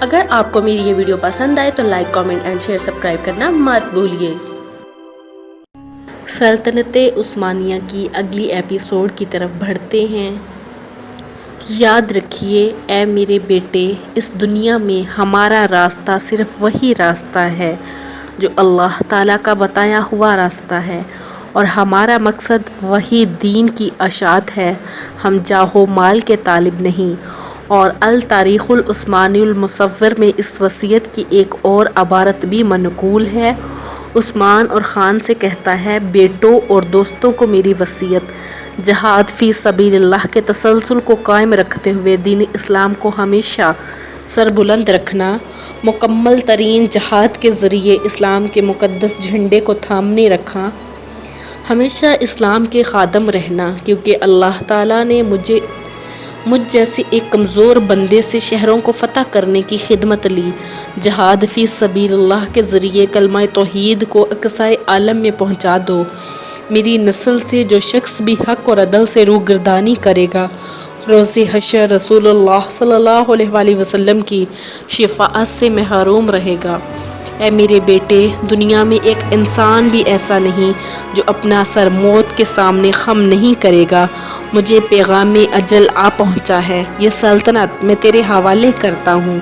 اگر آپ کو میری یہ ویڈیو پسند آئے تو like, comment and share, subscribe کرنا مت بھولیے۔ سلطنت عثمانیہ کی اگلی ایپیسوڈ کی طرف بڑھتے ہیں۔ یاد رکھیے اے میرے بیٹے، اس دنیا میں ہمارا راستہ صرف وہی راستہ ہے جو اللہ تعالیٰ کا بتایا ہوا راستہ ہے، اور ہمارا مقصد وہی دین کی اشاعت ہے۔ ہم جاہ و مال کے طالب نہیں۔ اور التاریخ العثمانی المصور میں اس وصیت کی ایک اور عبارت بھی منقول ہے۔ عثمان اور خان سے کہتا ہے، بیٹوں اور دوستوں کو میری وصیت، جہاد فی سبیل اللہ کے تسلسل کو قائم رکھتے ہوئے دین اسلام کو ہمیشہ سربلند رکھنا، مکمل ترین جہاد کے ذریعے اسلام کے مقدس جھنڈے کو تھامنے رکھا، ہمیشہ اسلام کے خادم رہنا، کیونکہ اللہ تعالیٰ نے مجھ جیسے ایک کمزور بندے سے شہروں کو فتح کرنے کی خدمت لی۔ جہاد فی سبیل اللہ کے ذریعے کلمہ توحید کو اقصائے عالم میں پہنچا دو۔ میری نسل سے جو شخص بھی حق اور عدل سے روگردانی کرے گا، روز حشر رسول اللہ صلی اللہ علیہ وآلہ وسلم کی شفاعت سے محروم رہے گا۔ اے میرے بیٹے، دنیا میں ایک انسان بھی ایسا نہیں جو اپنا سر موت کے سامنے خم نہیں کرے گا۔ مجھے پیغام اجل آ پہنچا ہے، یہ سلطنت میں تیرے حوالے کرتا ہوں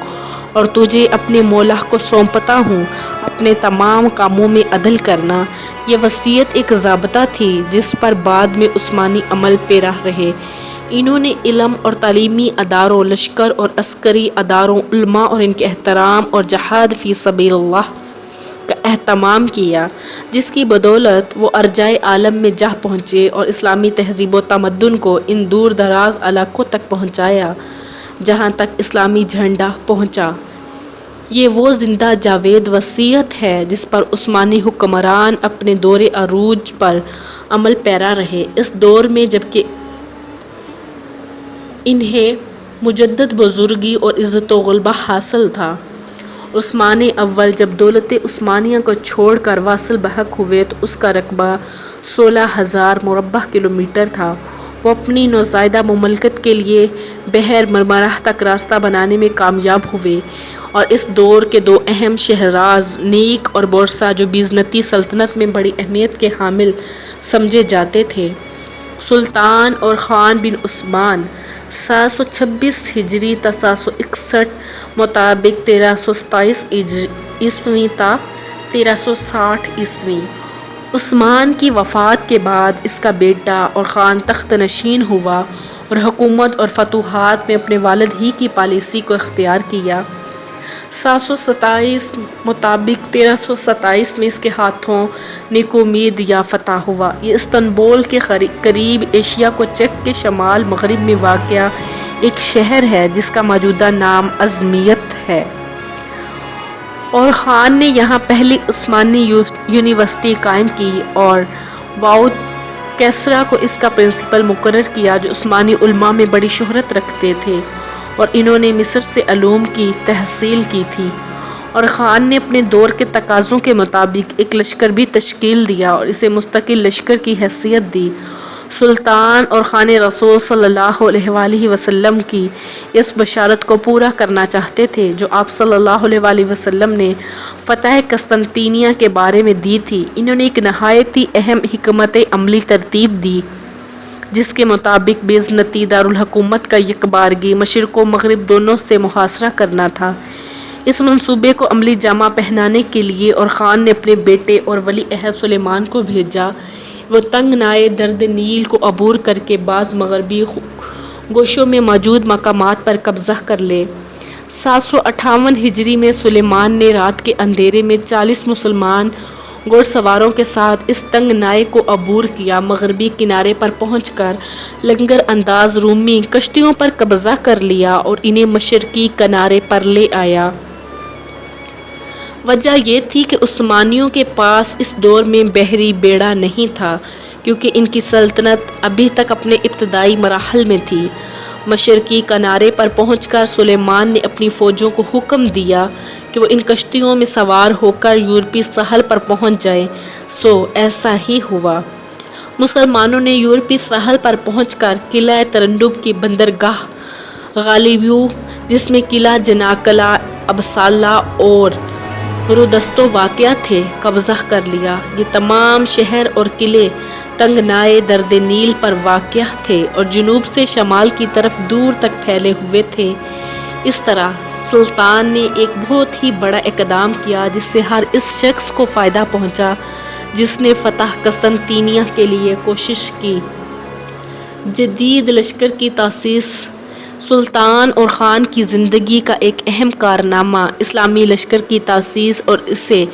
اور تجھے اپنے مولا کو سونپتا ہوں۔ اپنے تمام کاموں میں عدل کرنا۔ یہ وصیت ایک ضابطہ تھی جس پر بعد میں عثمانی عمل پیرا رہے۔ انہوں نے علم اور تعلیمی اداروں، لشکر اور عسکری اداروں، علماء اور ان کے احترام اور جہاد فی سبیل اللہ کا اہتمام کیا، جس کی بدولت وہ ارجائے عالم میں جا پہنچے اور اسلامی تہذیب و تمدن کو ان دور دراز علاقوں تک پہنچایا جہاں تک اسلامی جھنڈا پہنچا۔ یہ وہ زندہ جاوید وصیت ہے جس پر عثمانی حکمران اپنے دور عروج پر عمل پیرا رہے۔ اس دور میں جبکہ انہیں مجدد بزرگی اور عزت و غلبہ حاصل تھا، عثمان اول جب دولت عثمانیہ کو چھوڑ کر واصل بحق ہوئے تو اس کا رقبہ 16,000 مربع کلومیٹر تھا۔ وہ اپنی نوزائیدہ مملکت کے لیے بحر مرمرہ تک راستہ بنانے میں کامیاب ہوئے، اور اس دور کے دو اہم شہراز نیک اور بورسا جو بیزنطی سلطنت میں بڑی اہمیت کے حامل سمجھے جاتے تھے، سلطان اور خان بن عثمان 726 ہجری تا 761 مطابق 1327 عیسوی تا 1360 عیسوی۔ عثمان کی وفات کے بعد اس کا بیٹا اور خان تخت نشین ہوا اور حکومت اور فتوحات میں اپنے والد ہی کی پالیسی کو اختیار کیا۔ 727 مطابق 1327 میں اس کے ہاتھوں نیکومید یا فتح ہوا۔ یہ استنبول کے قریب ایشیا کو چک کے شمال مغرب میں واقع ایک شہر ہے جس کا موجودہ نام ازمیت ہے، اور خان نے یہاں پہلی عثمانی یونیورسٹی قائم کی اور واؤد کیسرا کو اس کا پرنسپل مقرر کیا، جو عثمانی علماء میں بڑی شہرت رکھتے تھے، اور انہوں نے مصر سے علوم کی تحصیل کی تھی۔ اور خان نے اپنے دور کے تقاضوں کے مطابق ایک لشکر بھی تشکیل دیا اور اسے مستقل لشکر کی حیثیت دی۔ سلطان اور خان رسول صلی اللہ علیہ وآلہ وسلم کی اس بشارت کو پورا کرنا چاہتے تھے جو آپ صلی اللہ علیہ وآلہ وسلم نے فتح قسطنطینیہ کے بارے میں دی تھی۔ انہوں نے ایک نہایت ہی اہم حکمت عملی ترتیب دی جس کے مطابق بیزنطی دارالحکومت کا یکبارگی مشرق و مغرب دونوں سے محاصرہ کرنا تھا۔ اس منصوبے کو عملی جامہ پہنانے کے لیے اور خان نے اپنے بیٹے اور ولی عہد سلیمان کو بھیجا۔ وہ تنگنائے درد نیل کو عبور کر کے بعض مغربی گوشوں میں موجود مقامات پر قبضہ کر لے۔ 758 ہجری میں سلیمان نے رات کے اندھیرے میں 40 مسلمان گھوڑ سواروں کے ساتھ اس تنگ نائے کو عبور کیا۔ مغربی کنارے پر پہنچ کر لنگر انداز رومی کشتیوں پر قبضہ کر لیا اور انہیں مشرقی کنارے پر لے آیا۔ وجہ یہ تھی کہ عثمانیوں کے پاس اس دور میں بحری بیڑا نہیں تھا، کیونکہ ان کی سلطنت ابھی تک اپنے ابتدائی مراحل میں تھی۔ مشرقی کنارے پر پہنچ کر سلیمان نے اپنی فوجوں کو حکم دیا کہ وہ ان کشتیوں میں سوار ہو کر یورپی ساحل پر پہنچ جائیں۔ سو ایسا ہی ہوا۔ مسلمانوں نے یورپی ساحل پر پہنچ کر قلعہ ترنڈب کی بندرگاہ غالیبیو، جس میں قلعہ جناکلہ ابسالہ اور رودستو واقعہ تھے قبضہ کر لیا۔ یہ تمام شہر اور قلعے تنگنائے درد نیل پر واقع تھے اور جنوب سے شمال کی طرف دور تک پھیلے ہوئے تھے۔ اس طرح سلطان نے ایک بہت ہی بڑا اقدام کیا جس سے ہر اس شخص کو فائدہ پہنچا جس نے فتح قسطنطنیہ کے لیے کوشش کی۔ جدید لشکر کی تاسیس سلطان اور خان کی زندگی کا ایک اہم کارنامہ اسلامی لشکر کی تاسیس اور اسے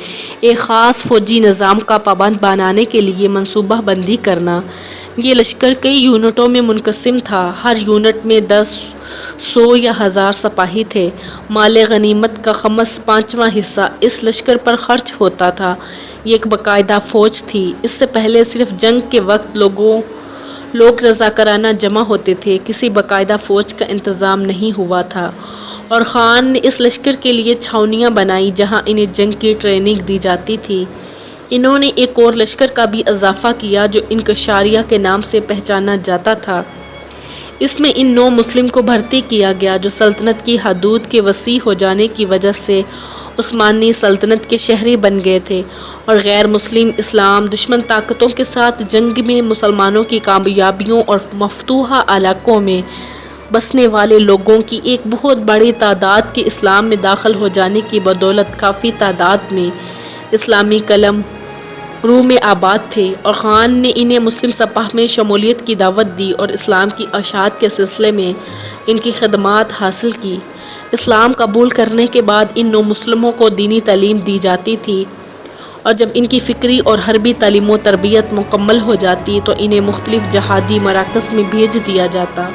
ایک خاص فوجی نظام کا پابند بنانے کے لیے منصوبہ بندی کرنا۔ یہ لشکر کئی یونٹوں میں منقسم تھا۔ ہر یونٹ میں 10، 100 یا 1000 سپاہی تھے۔ مال غنیمت کا خمس 5واں حصہ اس لشکر پر خرچ ہوتا تھا۔ یہ ایک باقاعدہ فوج تھی۔ اس سے پہلے صرف جنگ کے وقت لوگ رضاکارانہ جمع ہوتے تھے، کسی باقاعدہ فوج کا انتظام نہیں ہوا تھا، اور خان نے اس لشکر کے لیے چھاؤنیاں بنائیں جہاں انہیں جنگ کی ٹریننگ دی جاتی تھی۔ انہوں نے ایک اور لشکر کا بھی اضافہ کیا جو انکشاریہ کے نام سے پہچانا جاتا تھا۔ اس میں ان 9 مسلم کو بھرتی کیا گیا جو سلطنت کی حدود کے وسیع ہو جانے کی وجہ سے عثمانی سلطنت کے شہری بن گئے تھے، اور غیر مسلم اسلام دشمن طاقتوں کے ساتھ جنگ میں مسلمانوں کی کامیابیوں اور مفتوحہ علاقوں میں بسنے والے لوگوں کی ایک بہت بڑی تعداد کے اسلام میں داخل ہو جانے کی بدولت کافی تعداد میں اسلامی قلم رو میں آباد تھے، اور خان نے انہیں مسلم سپاہ میں شمولیت کی دعوت دی اور اسلام کی اشاعت کے سلسلے میں ان کی خدمات حاصل کی۔ اسلام قبول کرنے کے بعد ان 9 مسلموں کو دینی تعلیم دی جاتی تھی، اور جب ان کی فکری اور حربی تعلیم و تربیت مکمل ہو جاتی تو انہیں مختلف جہادی مراکز میں بھیج دیا جاتا۔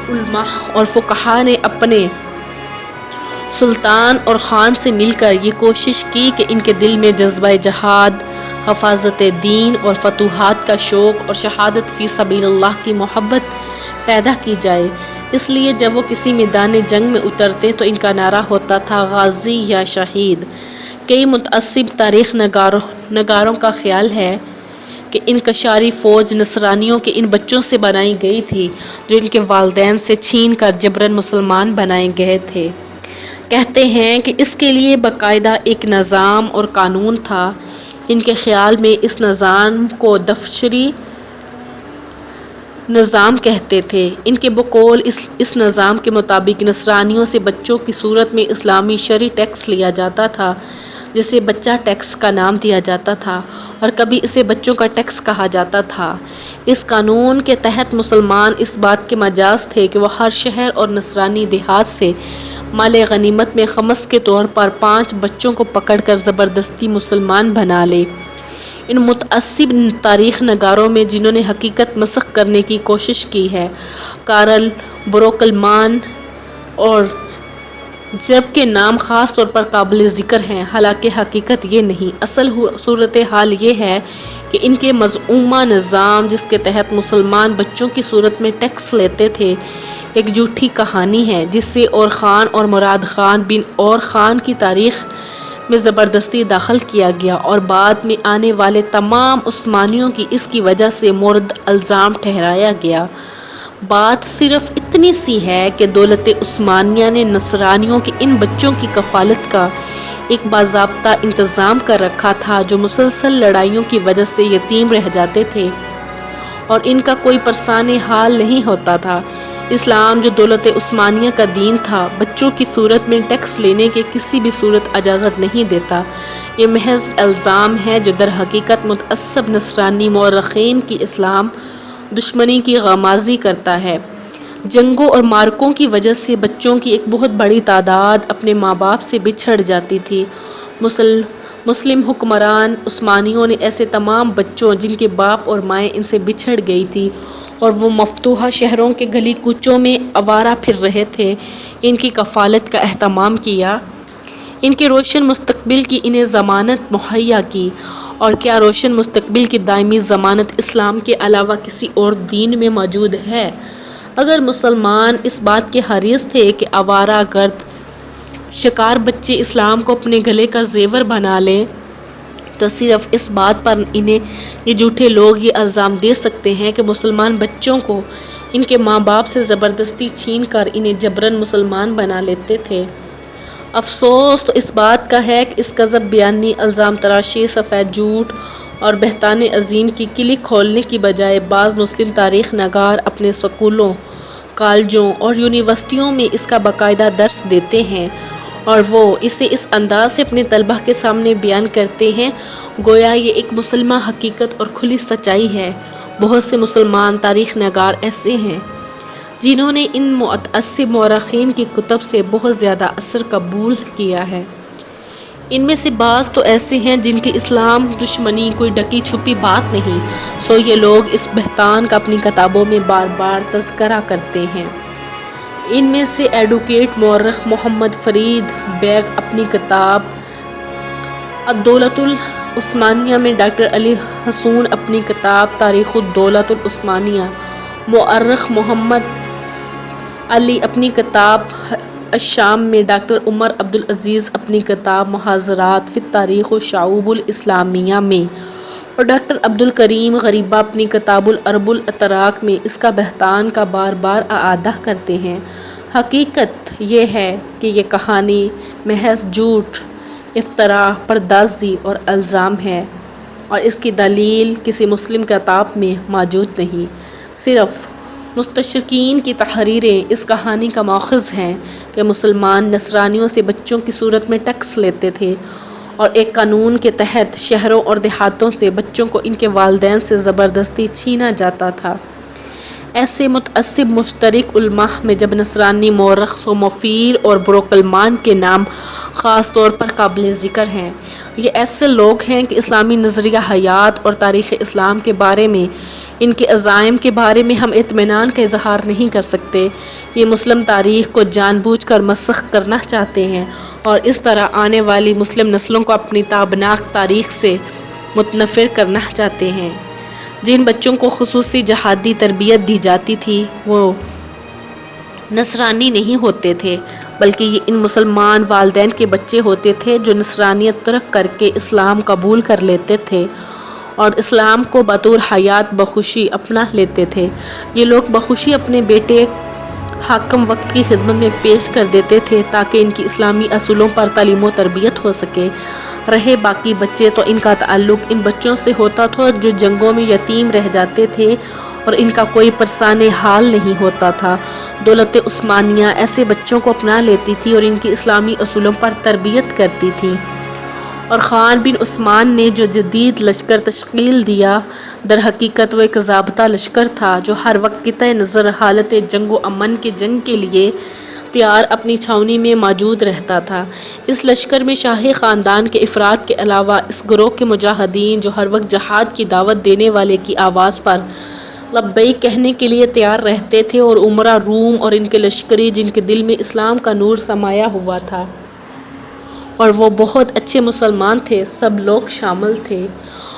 علماء اور فقہاء نے اپنے سلطان اور خان سے مل کر یہ کوشش کی کہ ان کے دل میں جذبہ جہاد، حفاظت دین اور فتوحات کا شوق اور شہادت فی سبیل اللہ کی محبت پیدا کی جائے۔ اس لیے جب وہ کسی میدان جنگ میں اترتے تو ان کا نعرہ ہوتا تھا غازی یا شہید۔ کئی متعصب تاریخ نگاروں کا خیال ہے کہ انکشاری فوج نصرانیوں کے ان بچوں سے بنائی گئی تھی جو ان کے والدین سے چھین کر جبراً مسلمان بنائے گئے تھے۔ کہتے ہیں کہ اس کے لیے باقاعدہ ایک نظام اور قانون تھا۔ ان کے خیال میں اس نظام کو دفتری نظام کہتے تھے۔ ان کے بقول اس نظام کے مطابق نصرانیوں سے بچوں کی صورت میں اسلامی شرعی ٹیکس لیا جاتا تھا جسے بچہ ٹیکس کا نام دیا جاتا تھا، اور کبھی اسے بچوں کا ٹیکس کہا جاتا تھا۔ اس قانون کے تحت مسلمان اس بات کے مجاز تھے کہ وہ ہر شہر اور نصرانی دیہات سے مال غنیمت میں خمس کے طور پر 5 بچوں کو پکڑ کر زبردستی مسلمان بنا لے۔ ان متعصب تاریخ نگاروں میں جنہوں نے حقیقت مسخ کرنے کی کوشش کی ہے کارل بروکلمان اور جب کے نام خاص طور پر قابل ذکر ہیں، حالانکہ حقیقت یہ نہیں۔ اصل صورتحال یہ ہے کہ ان کے مزعومہ نظام جس کے تحت مسلمان بچوں کی صورت میں ٹیکس لیتے تھے ایک جھوٹی کہانی ہے جس سے اور خان اور مراد خان بن اور خان کی تاریخ میں زبردستی داخل کیا گیا، اور بعد میں آنے والے تمام عثمانیوں کی اس کی وجہ سے مورد الزام ٹھہرایا گیا۔ بات صرف اتنی سی ہے کہ دولت عثمانیہ نے نصرانیوں کے ان بچوں کی کفالت کا ایک باضابطہ انتظام کر رکھا تھا جو مسلسل لڑائیوں کی وجہ سے یتیم رہ جاتے تھے اور ان کا کوئی پرسان حال نہیں ہوتا تھا۔ اسلام جو دولت عثمانیہ کا دین تھا بچوں کی صورت میں ٹیکس لینے کے کسی بھی صورت اجازت نہیں دیتا۔ یہ محض الزام ہے جو در حقیقت متعصب نصرانی مورخین کی اسلام دشمنی کی غمازی کرتا ہے۔ جنگوں اور مارکوں کی وجہ سے بچوں کی ایک بہت بڑی تعداد اپنے ماں باپ سے بچھڑ جاتی تھی۔ مسلم حکمران عثمانیوں نے ایسے تمام بچوں جن کے باپ اور مائیں ان سے بچھڑ گئی تھی اور وہ مفتوحہ شہروں کے گلی کوچوں میں آوارہ پھر رہے تھے، ان کی کفالت کا اہتمام کیا۔ ان کے روشن مستقبل کی انہیں ضمانت مہیا کی، اور کیا روشن مستقبل کی دائمی ضمانت اسلام کے علاوہ کسی اور دین میں موجود ہے؟ اگر مسلمان اس بات کے حریص تھے کہ آوارہ گرد شکار بچے اسلام کو اپنے گلے کا زیور بنا لیں تو صرف اس بات پر انہیں یہ جھوٹے لوگ یہ الزام دے سکتے ہیں کہ مسلمان بچوں کو ان کے ماں باپ سے زبردستی چھین کر انہیں جبراً مسلمان بنا لیتے تھے۔ افسوس تو اس بات کا ہے کہ اس کذب بیانی، الزام تراشی، سفید جھوٹ اور بہتان عظیم کی کلی کھولنے کی بجائے بعض مسلم تاریخ نگار اپنے سکولوں، کالجوں اور یونیورسٹیوں میں اس کا باقاعدہ درس دیتے ہیں اور وہ اسے اس انداز سے اپنے طلبہ کے سامنے بیان کرتے ہیں گویا یہ ایک مسلمہ حقیقت اور کھلی سچائی ہے۔ بہت سے مسلمان تاریخ نگار ایسے ہیں جنہوں نے ان متعصب مورخین کی کتب سے بہت زیادہ اثر قبول کیا ہے۔ ان میں سے بعض تو ایسے ہیں جن کی اسلام دشمنی کوئی ڈکی چھپی بات نہیں، سو یہ لوگ اس بہتان کا اپنی کتابوں میں بار بار تذکرہ کرتے ہیں۔ ان میں سے ایڈوکیٹ مورخ محمد فرید بیگ اپنی کتاب الدولة العثمانیہ میں، ڈاکٹر علی حسون اپنی کتاب تاریخ الدولة العثمانیہ، مورخ محمد علی اپنی کتاب الشام میں، ڈاکٹر عمر عبدالعزیز اپنی کتاب محاضرات فی التاریخ والشعوب الاسلامیہ میں اور ڈاکٹر عبدالکریم غریبہ اپنی کتاب العرب الاتراک میں اس کا بہتان کا بار بار اعادہ کرتے ہیں۔ حقیقت یہ ہے کہ یہ کہانی محض جھوٹ، افطرا، پردازی اور الزام ہے اور اس کی دلیل کسی مسلم کتاب میں موجود نہیں۔ صرف مستشرقین کی تحریریں اس کہانی کا ماخذ ہیں کہ مسلمان نصرانیوں سے بچوں کی صورت میں ٹیکس لیتے تھے اور ایک قانون کے تحت شہروں اور دیہاتوں سے بچوں کو ان کے والدین سے زبردستی چھینا جاتا تھا۔ ایسے متعصب مشترک علماء میں جب نصرانی مورخ سوموفیل اور بروکلمان کے نام خاص طور پر قابل ذکر ہیں۔ یہ ایسے لوگ ہیں کہ اسلامی نظریہ حیات اور تاریخ اسلام کے بارے میں، ان کے عزائم کے بارے میں ہم اطمینان کا اظہار نہیں کر سکتے۔ یہ مسلم تاریخ کو جان بوجھ کر مسخ کرنا چاہتے ہیں اور اس طرح آنے والی مسلم نسلوں کو اپنی تابناک تاریخ سے متنفر کرنا چاہتے ہیں۔ جن بچوں کو خصوصی جہادی تربیت دی جاتی تھی وہ نصرانی نہیں ہوتے تھے، بلکہ یہ ان مسلمان والدین کے بچے ہوتے تھے جو نصرانیت ترک کر کے اسلام قبول کر لیتے تھے اور اسلام کو بطور حیات بخوشی اپنا لیتے تھے۔ یہ لوگ بخوشی اپنے بیٹے حاکم وقت کی خدمت میں پیش کر دیتے تھے تاکہ ان کی اسلامی اصولوں پر تعلیم و تربیت ہو سکے۔ رہے باقی بچے تو ان کا تعلق ان بچوں سے ہوتا تھا جو جنگوں میں یتیم رہ جاتے تھے اور ان کا کوئی پرسان حال نہیں ہوتا تھا۔ دولت عثمانیہ ایسے بچوں کو اپنا لیتی تھی اور ان کی اسلامی اصولوں پر تربیت کرتی تھی، اور خان بن عثمان نے جو جدید لشکر تشکیل دیا در حقیقت وہ ایک ضابطہ لشکر تھا جو ہر وقت قطع نظر حالت جنگ و امن کے جنگ کے لیے تیار اپنی چھاؤنی میں موجود رہتا تھا۔ اس لشکر میں شاہی خاندان کے افراد کے علاوہ اس گروہ کے مجاہدین جو ہر وقت جہاد کی دعوت دینے والے کی آواز پر لبیک کہنے کے لیے تیار رہتے تھے، اور امراء روم اور ان کے لشکری جن کے دل میں اسلام کا نور سمایا ہوا تھا اور وہ بہت اچھے مسلمان تھے، سب لوگ شامل تھے۔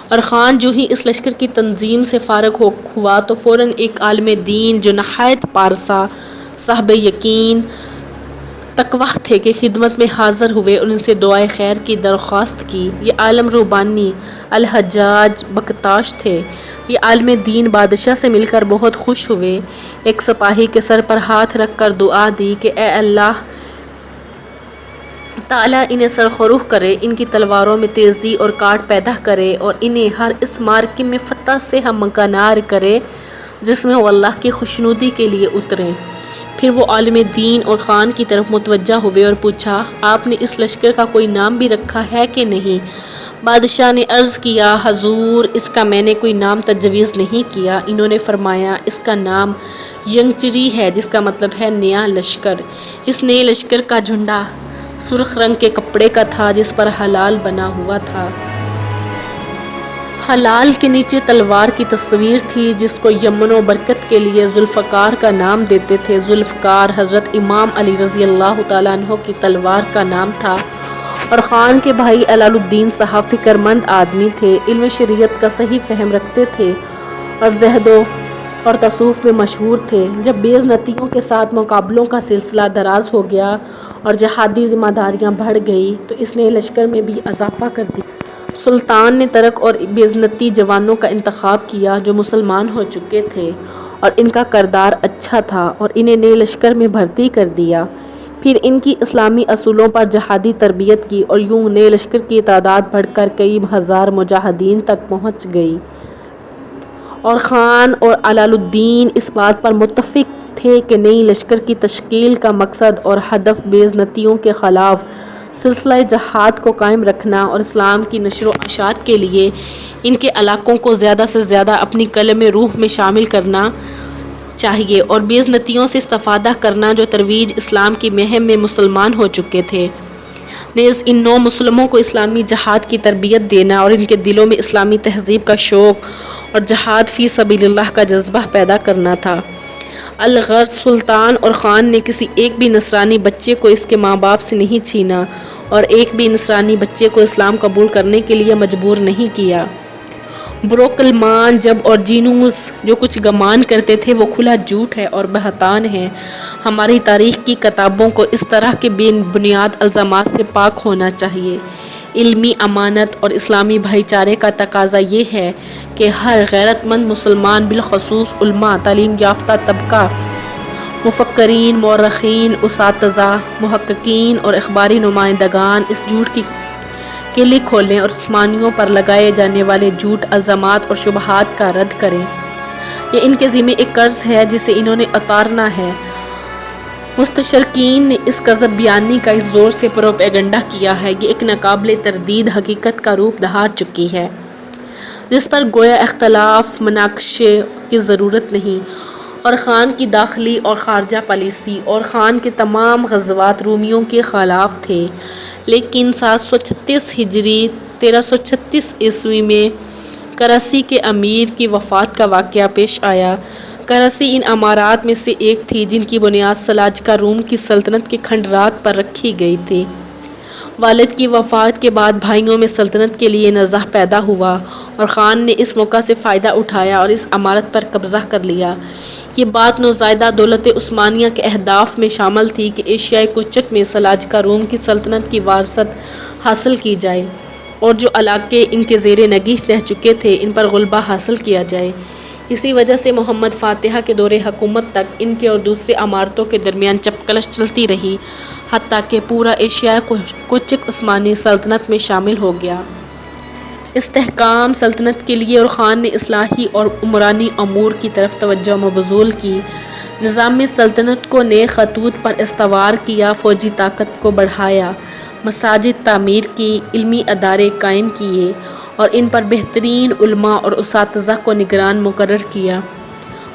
اور خان جو ہی اس لشکر کی تنظیم سے فارغ ہوا تو فوراً ایک عالم دین جو نہایت پارسا، صاحب یقین، تقویٰ تھے کہ خدمت میں حاضر ہوئے اور ان سے دعائے خیر کی درخواست کی۔ یہ عالم ربانی الحجاج بکتاش تھے۔ یہ عالم دین بادشاہ سے مل کر بہت خوش ہوئے، ایک سپاہی کے سر پر ہاتھ رکھ کر دعا دی کہ اے اللہ تعالیٰ انہیں سرخروہ کرے، ان کی تلواروں میں تیزی اور کاٹ پیدا کرے اور انہیں ہر اس مارکے میں فتح سے ہمکنار کرے جس میں وہ اللہ کی خوشنودی کے لیے اتریں۔ پھر وہ عالم دین اور خان کی طرف متوجہ ہوئے اور پوچھا، آپ نے اس لشکر کا کوئی نام بھی رکھا ہے کہ نہیں؟ بادشاہ نے عرض کیا، حضور اس کا میں نے کوئی نام تجویز نہیں کیا۔ انہوں نے فرمایا، اس کا نام ینگچری ہے، جس کا مطلب ہے نیا لشکر۔ اس نئے لشکر کا جھنڈا سرخ رنگ کے کپڑے کا تھا جس پر ہلال بنا ہوا تھا۔ ہلال کے نیچے تلوار کی تصویر تھی جس کو یمن و برکت کے لیے ذوالفقار کا نام دیتے تھے۔ ذوالفقار حضرت امام علی رضی اللہ تعالیٰ عنہ کی تلوار کا نام تھا، اور خان کے بھائی علال الدین صاحب فکر مند آدمی تھے، علم شریعت کا صحیح فہم رکھتے تھے اور زہد اور تصوف میں مشہور تھے۔ جب بےعزتیوں کے ساتھ مقابلوں کا سلسلہ دراز ہو گیا اور جہادی ذمہ داریاں بڑھ گئی تو اس نے لشکر میں بھی اضافہ کر دیا۔ سلطان نے ترک اور بےعزتی جوانوں کا انتخاب کیا جو مسلمان ہو چکے تھے اور ان کا کردار اچھا تھا، اور انہیں نئے لشکر میں بھرتی کر دیا۔ پھر ان کی اسلامی اصولوں پر جہادی تربیت کی اور یوں نئے لشکر کی تعداد بڑھ کر کئی ہزار مجاہدین تک پہنچ گئی، اور خان اور علال الدین اس بات پر متفق تھے کہ نئی لشکر کی تشکیل کا مقصد اور ہدف بے عزتیوں کے خلاف سلسلہ جہاد کو قائم رکھنا اور اسلام کی نشر و اشاعت کے لیے ان کے علاقوں کو زیادہ سے زیادہ اپنی قلم روح میں شامل کرنا چاہیے، اور بے عزتیوں سے استفادہ کرنا جو ترویج اسلام کی مہم میں مسلمان ہو چکے تھے۔ نیز ان نو مسلموں کو اسلامی جہاد کی تربیت دینا اور ان کے دلوں میں اسلامی تہذیب کا شوق اور جہاد فی سبیل اللہ کا جذبہ پیدا کرنا تھا۔ الغرض سلطان اور خان نے کسی ایک بھی نصرانی بچے کو اس کے ماں باپ سے نہیں چھینا اور ایک بھی نصرانی بچے کو اسلام قبول کرنے کے لیے مجبور نہیں کیا۔ بروکلمان جب اور جینوس جو کچھ گمان کرتے تھے وہ کھلا جھوٹ ہے اور بہتان ہے۔ ہماری تاریخ کی کتابوں کو اس طرح کے بے بنیاد الزامات سے پاک ہونا چاہیے۔ علمی امانت اور اسلامی بھائی چارے کا تقاضا یہ ہے کہ ہر غیرت مند مسلمان بالخصوص علماء، تعلیم یافتہ طبقہ، مفکرین، مورخین، اساتذہ، محققین اور اخباری نمائندگان اس جھوٹ کی کلی کھولیں اور عثمانیوں پر لگائے جانے والے جھوٹ الزامات اور شبہات کا رد کریں۔ یہ ان کے ذمہ ایک قرض ہے جسے انہوں نے اتارنا ہے۔ مستشرقین نے اس کذب بیانی کا اس زور سے پروپیگنڈا کیا ہے، یہ ایک ناقابل تردید حقیقت کا روپ دھار چکی ہے جس پر گویا اختلاف مناقشے کی ضرورت نہیں، اور خان کی داخلی اور خارجہ پالیسی اور خان کے تمام غزوات رومیوں کے خلاف تھے، لیکن 736 ہجری 1336 عیسوی میں کرسی کے امیر کی وفات کا واقعہ پیش آیا۔ کرسی ان امارات میں سے ایک تھی جن کی بنیاد سلاجقہ روم کی سلطنت کے کھنڈرات پر رکھی گئی تھی۔ والد کی وفات کے بعد بھائیوں میں سلطنت کے لیے نزاع پیدا ہوا اور خان نے اس موقع سے فائدہ اٹھایا اور اس امارت پر قبضہ کر لیا۔ یہ بات نوزائیدہ دولت عثمانیہ کے اہداف میں شامل تھی کہ ایشیائے کچک میں سلاجقہ روم کی سلطنت کی وراثت حاصل کی جائے اور جو علاقے ان کے زیر نگہ رہ چکے تھے ان پر غلبہ حاصل کیا جائے۔ اسی وجہ سے محمد فاتح کے دور حکومت تک ان کے اور دوسرے امارتوں کے درمیان چپکلش چلتی رہی، حتیٰ کہ پورا ایشیائے کچک عثمانی سلطنت میں شامل ہو گیا۔ استحکام سلطنت کے لیے اور خان نے اصلاحی اور عمرانی امور کی طرف توجہ مبذول کی، نظام سلطنت کو نئے خطوط پر استوار کیا، فوجی طاقت کو بڑھایا، مساجد تعمیر کی، علمی ادارے قائم کیے اور ان پر بہترین علماء اور اساتذہ کو نگران مقرر کیا۔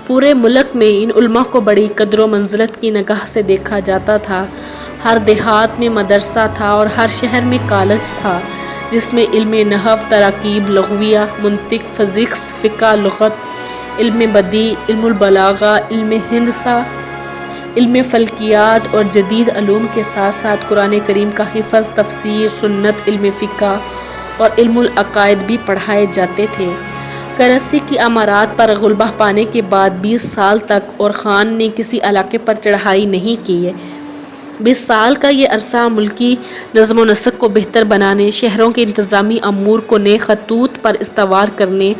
پورے ملک میں ان علماء کو بڑی قدر و منزلت کی نگاہ سے دیکھا جاتا تھا۔ ہر دیہات میں مدرسہ تھا اور ہر شہر میں کالج تھا جس میں علم نحو، تراکیب، لغویہ، منطق، فزکس، فقہ، لغت، علم بدیع، علم البلاغہ، علم ہندسہ، علم فلکیات اور جدید علوم کے ساتھ ساتھ قرآن کریم کا حفظ، تفسیر، سنت، علم فقہ اور علم العقائد بھی پڑھائے جاتے تھے۔ کرسی کی امارات پر غلبہ پانے کے بعد 20 سال تک اور خان نے کسی علاقے پر چڑھائی نہیں کی ہے۔ 20 سال کا یہ عرصہ ملکی نظم و نسق کو بہتر بنانے، شہروں کے انتظامی امور کو نئے خطوط پر استوار کرنے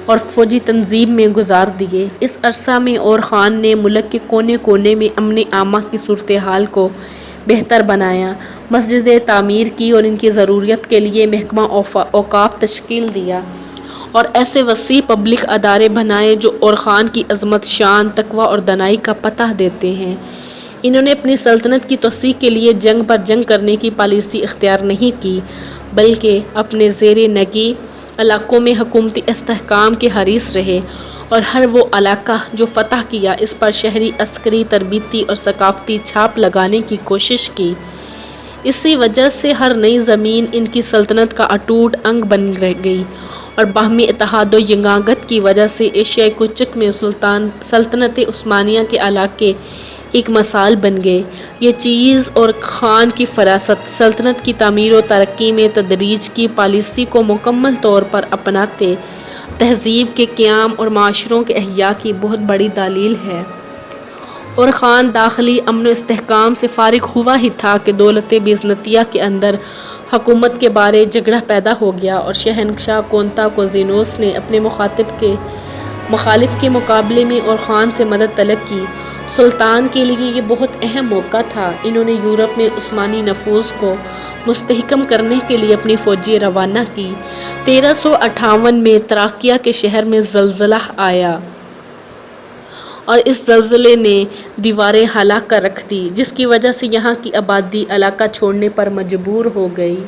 اور فوجی تنظیم میں گزار دیے۔ اس عرصہ میں اور خان نے ملک کے کونے کونے میں امن عامہ کی صورتحال کو بہتر بنایا، مسجدیں تعمیر کی اور ان کی ضروریت کے لیے محکمہ اوقاف تشکیل دیا اور ایسے وسیع پبلک ادارے بنائے جو اور خان کی عظمت، شان، تقویٰ اور دانائی کا پتہ دیتے ہیں۔ انہوں نے اپنی سلطنت کی توسیع کے لیے جنگ پر جنگ کرنے کی پالیسی اختیار نہیں کی، بلکہ اپنے زیر نگہ علاقوں میں حکومتی استحکام کے حریص رہے اور ہر وہ علاقہ جو فتح کیا اس پر شہری، عسکری، تربیتی اور ثقافتی چھاپ لگانے کی کوشش کی۔ اسی وجہ سے ہر نئی زمین ان کی سلطنت کا اٹوٹ انگ بن گئی اور باہمی اتحاد و یگانگت کی وجہ سے ایشیائے کچک میں سلطنت عثمانیہ کے علاقے ایک مثال بن گئے۔ یہ چیز اور خان کی فراست سلطنت کی تعمیر و ترقی میں تدریج کی پالیسی کو مکمل طور پر اپناتے تہذیب کے قیام اور معاشروں کے احیاء کی بہت بڑی دلیل ہے۔ اور خان داخلی امن و استحکام سے فارغ ہوا ہی تھا کہ دولت بیزنطیہ کے اندر حکومت کے بارے جھگڑا پیدا ہو گیا اور شہنشاہ کونتا کوزینوس نے اپنے مخالف کے مقابلے میں اور خان سے مدد طلب کی سلطان کے لیے یہ بہت اہم موقع تھا۔ انہوں نے یورپ میں عثمانی نفوذ کو مستحکم کرنے کے لیے اپنی فوجیں روانہ کی۔ 1358 میں تراکیا کے شہر میں زلزلہ آیا اور اس زلزلے نے دیواریں ہلا کر رکھ دی، جس کی وجہ سے یہاں کی آبادی علاقہ چھوڑنے پر مجبور ہو گئی۔